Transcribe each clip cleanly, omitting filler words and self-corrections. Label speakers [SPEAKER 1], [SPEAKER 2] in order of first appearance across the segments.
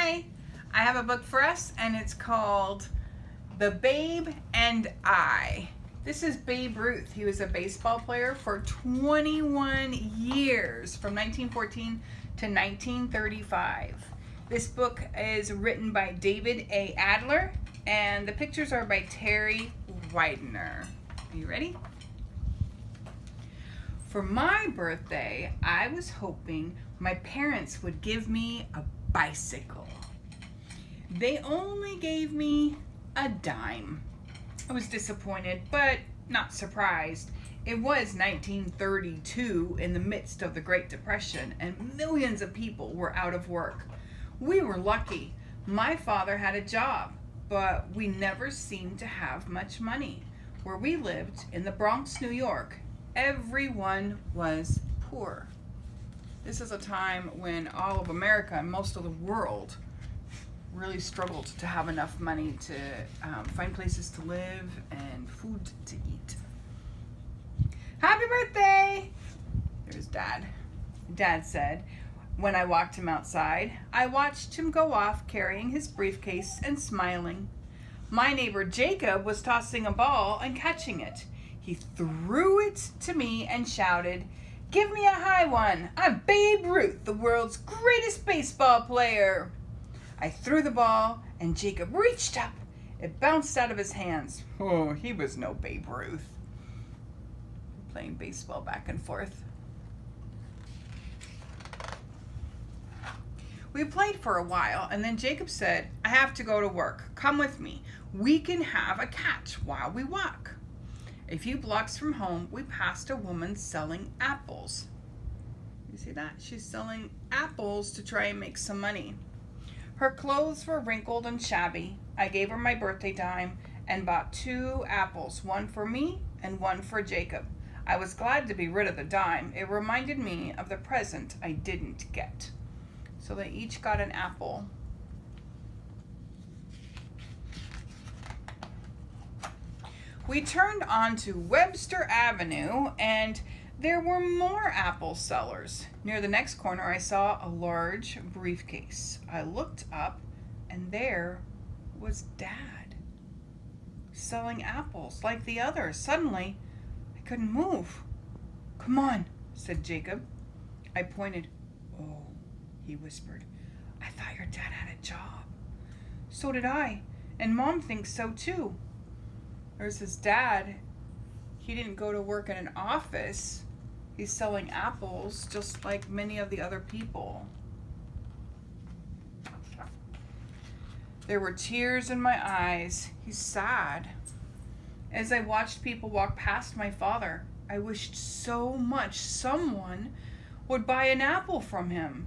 [SPEAKER 1] Hi, I have a book for us and it's called The Babe and I. This is Babe Ruth. He was a baseball player for 21 years from 1914 to 1935. This book is written by David A. Adler and the pictures are by Terry Widener. Are you ready? For my birthday, I was hoping my parents would give me a bicycle. They only gave me a dime. I was disappointed, but not surprised. It was 1932 in the midst of the Great Depression, and millions of people were out of work. We were lucky. My father had a job, but we never seemed to have much money. Where we lived in the Bronx, New York, everyone was poor. This is a time when all of America and most of the world really struggled to have enough money to find places to live and food to eat. Happy birthday! There's Dad. Dad said, when I walked him outside, I watched him go off carrying his briefcase and smiling. My neighbor Jacob was tossing a ball and catching it. He threw it to me and shouted, "Give me a high one. I'm Babe Ruth, the world's greatest baseball player." I threw the ball and Jacob reached up. It bounced out of his hands. Oh, he was no Babe Ruth. Playing baseball back and forth. We played for a while and then Jacob said, "I have to go to work. Come with me. We can have a catch while we walk." A few blocks from home, we passed a woman selling apples. You see that? She's selling apples to try and make some money. Her clothes were wrinkled and shabby. I gave her my birthday dime and bought 2 apples, one for me and one for Jacob. I was glad to be rid of the dime. It reminded me of the present I didn't get. So they each got an apple. We turned onto Webster Avenue and there were more apple sellers. Near the next corner, I saw a large briefcase. I looked up and there was Dad selling apples like the others. Suddenly, I couldn't move. "Come on," said Jacob. I pointed. "Oh," he whispered, "I thought your dad had a job." "So did I, and Mom thinks so too." There's his dad. He didn't go to work in an office. He's selling apples just like many of the other people. There were tears in my eyes. He's sad. As I watched people walk past my father, I wished so much someone would buy an apple from him.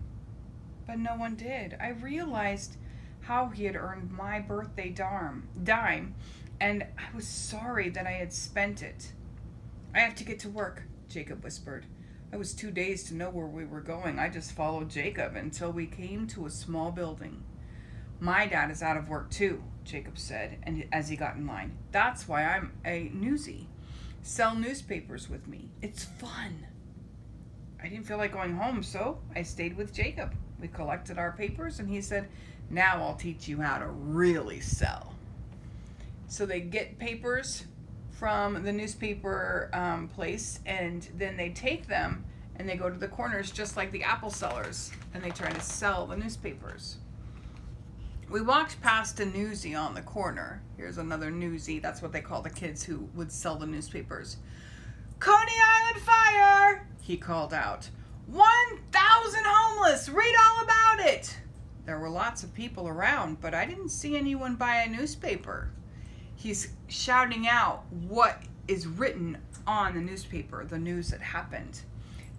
[SPEAKER 1] But no one did. I realized how he had earned my birthday dime, and I was sorry that I had spent it. "I have to get to work," Jacob whispered. I was too dazed to know where we were going. I just followed Jacob until we came to a small building. "My dad is out of work too," Jacob said, and as he got in line. "That's why I'm a newsie. Sell newspapers with me. It's fun." I didn't feel like going home, so I stayed with Jacob. We collected our papers, and he said, "Now I'll teach you how to really sell." So they get papers from the newspaper place, and then they take them and they go to the corners just like the apple sellers, and they try to sell the newspapers. We walked past a newsie on the corner. Here's another newsie. That's what they call the kids who would sell the newspapers. "Coney Island fire!" he called out. 1,000 homeless! Read all about it! There were lots of people around, but I didn't see anyone buy a newspaper. He's shouting out what is written on the newspaper, the news that happened.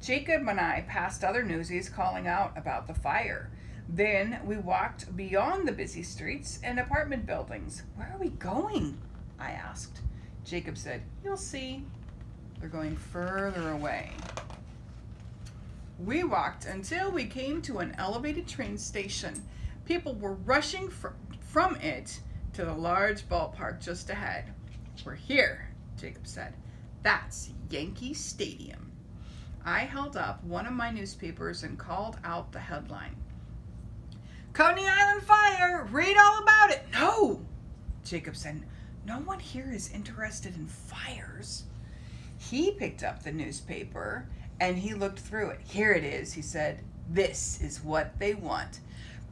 [SPEAKER 1] Jacob and I passed other newsies calling out about the fire. Then we walked beyond the busy streets and apartment buildings. "Where are we going?" I asked. Jacob said, "You'll see." They're going further away. We walked until we came to an elevated train station. People were rushing from it to the large ballpark just ahead. "We're here," Jacob said. "That's Yankee Stadium." I held up one of my newspapers and called out the headline. Coney Island fire! Read all about it! No! Jacob said, no one here is interested in fires. He picked up the newspaper and he looked through it. Here it is, he said. This is what they want.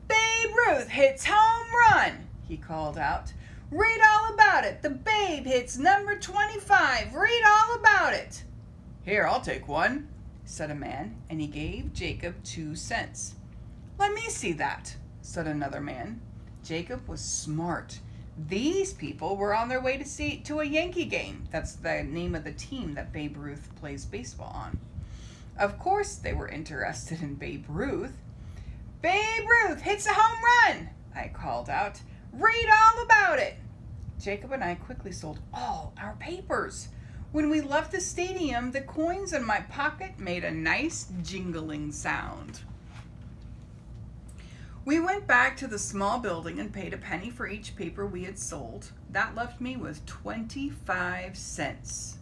[SPEAKER 1] Babe Ruth hits home run, he called out. Read all about it. The Babe hits number 25. Read all about it. Here, I'll take one, said a man, and he gave Jacob 2 cents. Let me see that, said another man. Jacob was smart. These people were on their way to a Yankee game. That's the name of the team that Babe Ruth plays baseball on. Of course they were interested in Babe Ruth. Babe Ruth hits a home run, I called out. Read all about it. Jacob and I quickly sold all our papers. When we left the stadium, the coins in my pocket made a nice jingling sound. We went back to the small building and paid a penny for each paper we had sold. That left me with 25 cents.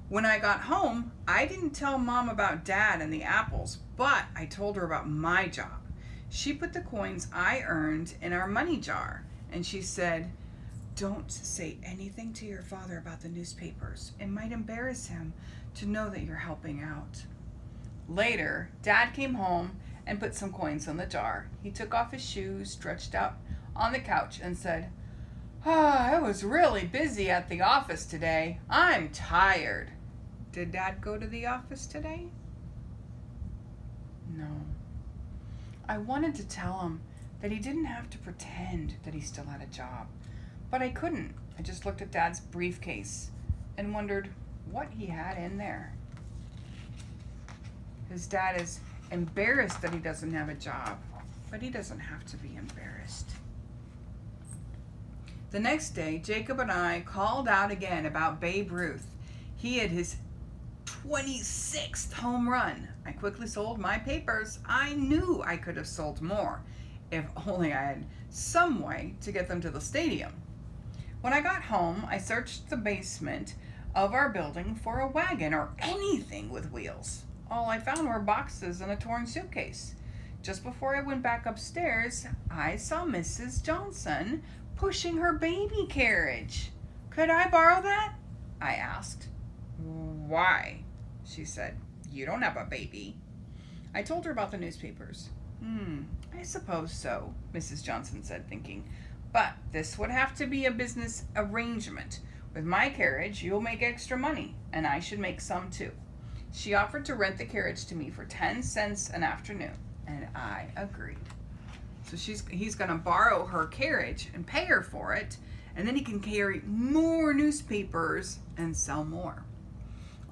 [SPEAKER 1] When I got home, I didn't tell Mom about Dad and the apples, but I told her about my job. She put the coins I earned in our money jar, and she said, don't say anything to your father about the newspapers. It might embarrass him to know that you're helping out. Later, Dad came home and put some coins in the jar. He took off his shoes, stretched out on the couch, and said, I was really busy at the office today. I'm tired. Did Dad go to the office today? No. I wanted to tell him that he didn't have to pretend that he still had a job, but I couldn't. I just looked at Dad's briefcase and wondered what he had in there. His dad is embarrassed that he doesn't have a job, but he doesn't have to be embarrassed. The next day, Jacob and I called out again about Babe Ruth. He had his 26th home run. I quickly sold my papers. I knew I could have sold more if only I had some way to get them to the stadium. When I got home, I searched the basement of our building for a wagon or anything with wheels. All I found were boxes and a torn suitcase. Just before I went back upstairs, I saw Mrs. Johnson pushing her baby carriage. Could I borrow that? I asked. Why? She said. You don't have a baby. I told her about the newspapers. I suppose so, Mrs. Johnson said, thinking. But this would have to be a business arrangement. With my carriage, you'll make extra money, and I should make some too. She offered to rent the carriage to me for 10 cents an afternoon, and I agreed. So he's going to borrow her carriage and pay her for it, and then he can carry more newspapers and sell more.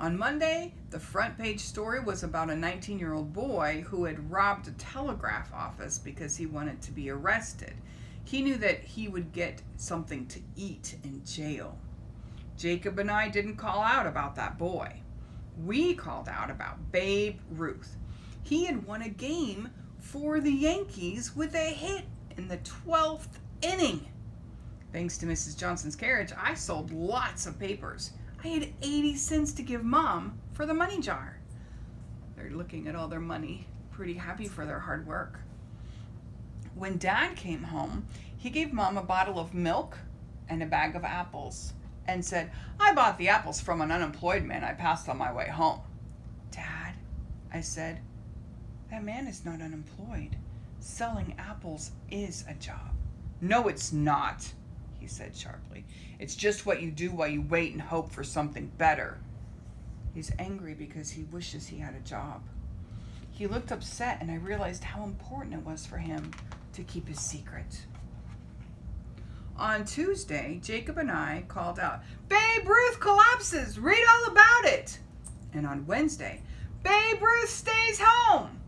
[SPEAKER 1] On Monday, the front page story was about a 19-year-old boy who had robbed a telegraph office because he wanted to be arrested. He knew that he would get something to eat in jail. Jacob and I didn't call out about that boy. We called out about Babe Ruth. He had won a game for the Yankees with a hit in the 12th inning. Thanks to Mrs. Johnson's carriage, I sold lots of papers. I had 80 cents to give Mom for the money jar. They're looking at all their money, pretty happy for their hard work. When Dad came home, he gave Mom a bottle of milk and a bag of apples and said, I bought the apples from an unemployed man I passed on my way home. Dad, I said, that man is not unemployed. Selling apples is a job. No, it's not, he said sharply. It's just what you do while you wait and hope for something better. He's angry because he wishes he had a job. He looked upset, and I realized how important it was for him to keep his secret. On Tuesday, Jacob and I called out, Babe Ruth collapses! Read all about it! And on Wednesday, Babe Ruth stays home!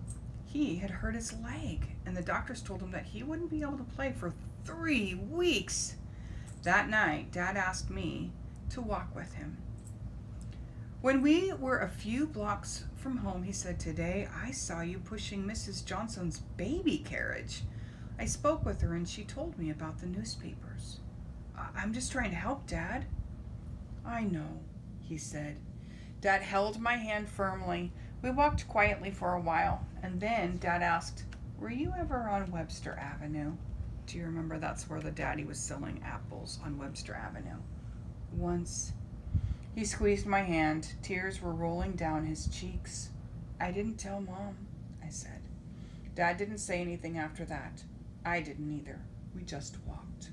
[SPEAKER 1] He had hurt his leg, and the doctors told him that he wouldn't be able to play for 3 weeks. That night, Dad asked me to walk with him. When we were a few blocks from home, he said, Today I saw you pushing Mrs. Johnson's baby carriage. I spoke with her and she told me about the newspapers. I'm just trying to help, Dad. I know, he said. Dad held my hand firmly. We walked quietly for a while, and then Dad asked, were you ever on Webster Avenue? Do you remember that's where the daddy was selling apples on Webster Avenue? Once. He squeezed my hand. Tears were rolling down his cheeks. I didn't tell Mom, I said. Dad didn't say anything after that. I didn't either. We just walked.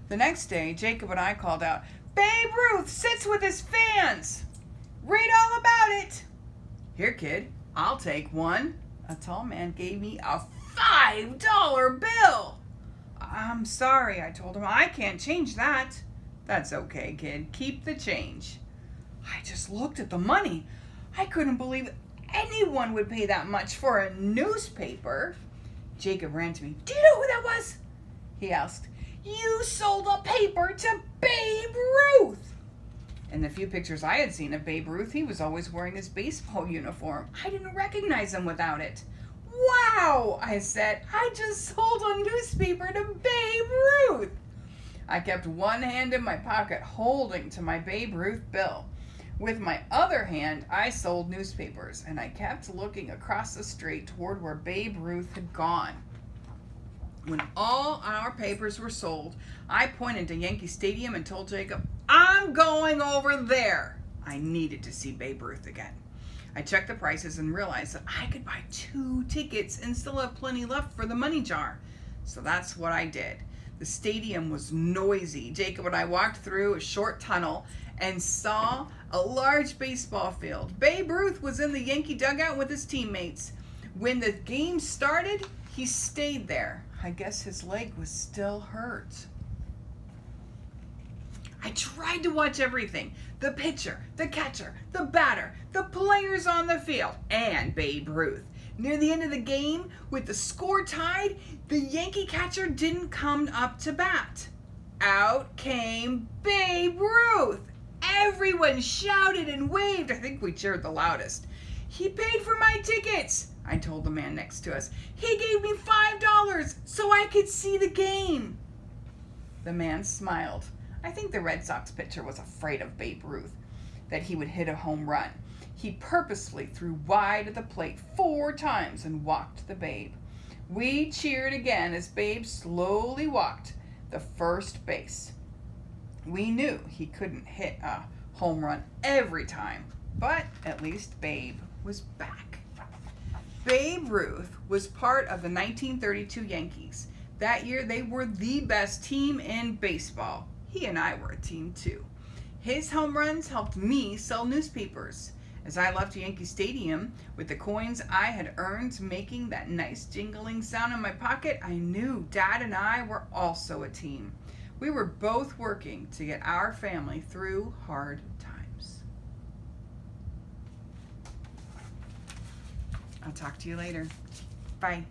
[SPEAKER 1] The next day, Jacob and I called out, Babe Ruth sits with his fans! Read all about it! Here, kid, I'll take one. A tall man gave me a $5 bill. I'm sorry, I told him. I can't change that. That's okay, kid. Keep the change. I just looked at the money. I couldn't believe anyone would pay that much for a newspaper. Jacob ran to me. Do you know who that was? He asked. You sold a paper to Babe Ruth. In the few pictures I had seen of Babe Ruth, he was always wearing his baseball uniform. I didn't recognize him without it. Wow, I said. I just sold a newspaper to Babe Ruth. I kept one hand in my pocket holding to my Babe Ruth bill. With my other hand, I sold newspapers, and I kept looking across the street toward where Babe Ruth had gone. When all our papers were sold, I pointed to Yankee Stadium and told Jacob, I'm going over there. I needed to see Babe Ruth again. I checked the prices and realized that I could buy 2 tickets and still have plenty left for the money jar. So that's what I did. The stadium was noisy. Jacob and I walked through a short tunnel and saw a large baseball field. Babe Ruth was in the Yankee dugout with his teammates. When the game started, he stayed there. I guess his leg was still hurt. I tried to watch everything. The pitcher, the catcher, the batter, the players on the field, and Babe Ruth. Near the end of the game, with the score tied, the Yankee catcher didn't come up to bat. Out came Babe Ruth. Everyone shouted and waved. I think we cheered the loudest. He paid for my tickets, I told the man next to us. He gave me $5 so I could see the game. The man smiled. I think the Red Sox pitcher was afraid of Babe Ruth, that he would hit a home run. He purposely threw wide of the plate 4 times and walked the Babe. We cheered again as Babe slowly walked the first base. We knew he couldn't hit a home run every time, but at least Babe was back. Babe Ruth was part of the 1932 Yankees. That year they were the best team in baseball. He and I were a team too. His home runs helped me sell newspapers. As I left Yankee Stadium with the coins I had earned making that nice jingling sound in my pocket, I knew Dad and I were also a team. We were both working to get our family through hard times. I'll talk to you later. Bye.